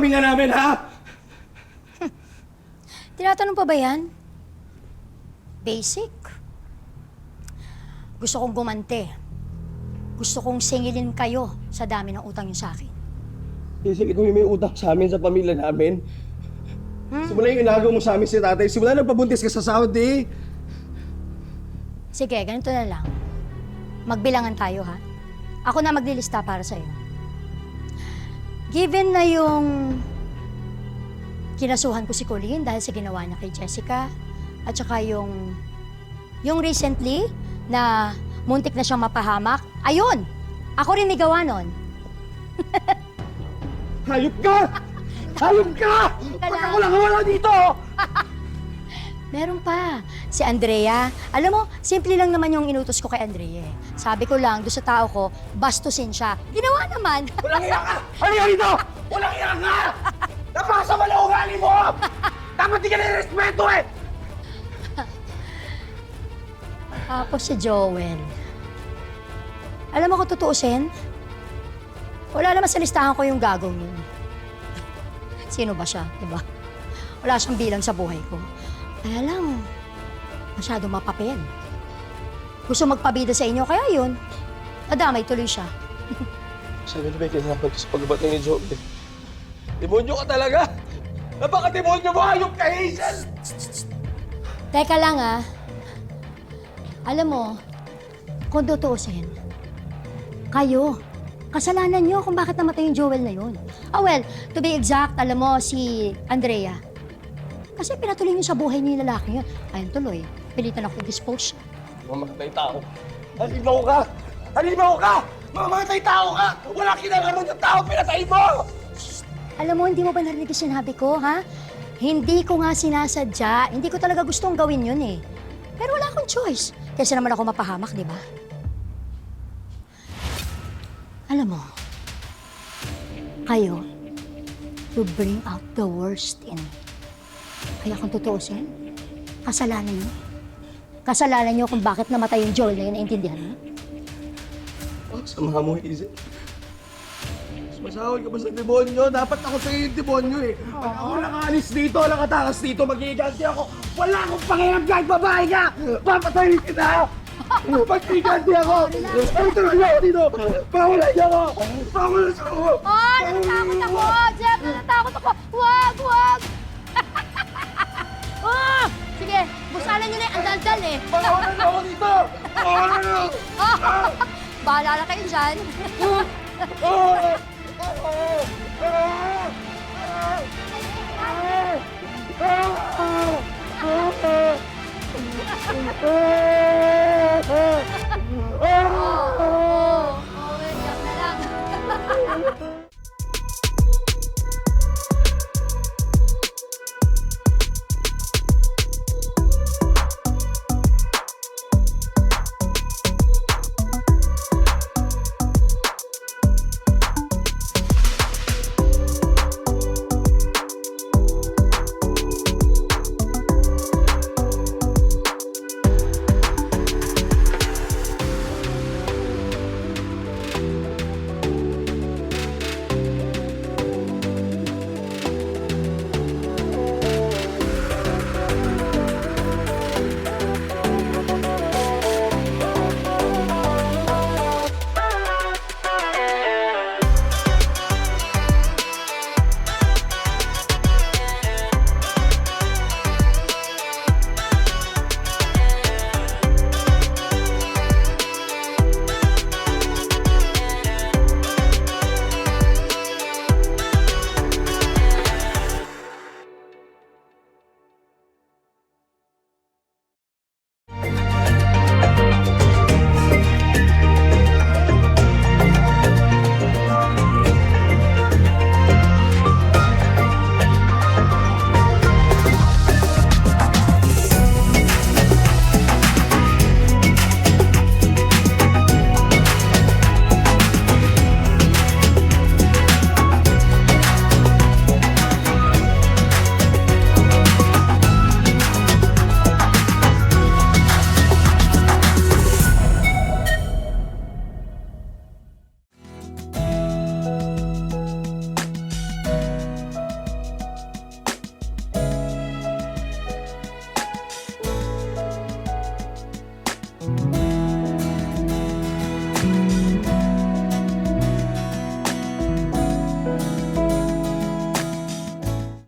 pamilya namin, ha? Tinatanong pa ba yan? Basic. Gusto kong gumante. Gusto kong singilin kayo sa dami ng utang niyo sa akin. Hazel, ikaw yung may utang sa amin, sa pamilya namin. Simula yung inagaw mo sa amin si tatay, simula nagpabuntis ka sa Saudi. Sige, ganito na lang. Magbilangan tayo, ha? Ako na maglilista para sa'yo. Given na yung kinasuhan ko si Colleen dahil sa ginawa niya kay Jessica, at saka yung recently na muntik na siyang mapahamak, ayun! Ako rin may gawa nun. Hayop ka! Hayop ka! Ba't ako lang wala dito? Meron pa. Si Andrea. Alam mo, simple lang naman yung inutos ko kay Andrea. Sabi ko lang, doon sa tao ko, bastusin siya. Ginawa naman. Walang iya ka! Ano yan dito? Walang iya ka! Napakasama na ugali mo! Dapat di ka nire-respeto eh! Tapos si Joel. Alam mo kung tutuusin? Wala naman sa listahan ko yung gagawin yun. Sino ba siya, diba? Wala siyang bilang sa buhay ko. Kaya lang, masyadong mapapel. Gusto magpabida sa inyo, kaya yun, nadamay tuloy siya. Sabi na ba yung kinalaman ko sa pagbabatay ni Joel? Demonyo ka talaga! Napaka-demonyo mo! Hayop ka, Hazel! Teka lang alam mo, kung tutuusin, kayo, kasalanan nyo kung bakit namatay yung Joel na yun. Well, to be exact, alam mo, si Andrea. Kasi pinatuloy niyo sa buhay niyo yung lalaki yun. Ayun tuloy, pilitan ako i-dispose siya. Mamamatay tao. Halimaw ka! Halimaw ka! Mamamatay tao ka! Wala kinalaman yung tao pinatay mo! Alam mo, hindi mo ba narinig yung sinabi ko, ha? Hindi ko nga sinasadya. Hindi ko talaga gustong gawin yun eh. Pero wala akong choice. Kaysa naman ako mapahamak, di ba? Alam mo, kayo, to bring out the worst in me. Kaya kung tutuusin, kasalanan niyo. Kasalanan niyo kung bakit namatay yung Joel na yun, naintindihan mo? Samahan mo, Hazel. Masahol ka ba sa demonyo? Dapat ako sa'yo yung demonyo eh. Pag ako nakaalis dito, nakatakas dito, mag-iiganti ako. Wala akong pakialam kahit babae ka! Papatayin kita! Mag-iiganti ako! Ay, tulog ako dito! Pakulan niyo ako! Pakulan niyo ako! Oh, natatakot ako! Jeff, natatakot ako! Wag, wag! Oh! Sige, busalan niyo na yung andal-dal eh. Pakulan niyo ako dito! Pakulan niyo! Bahala na kayo dyan.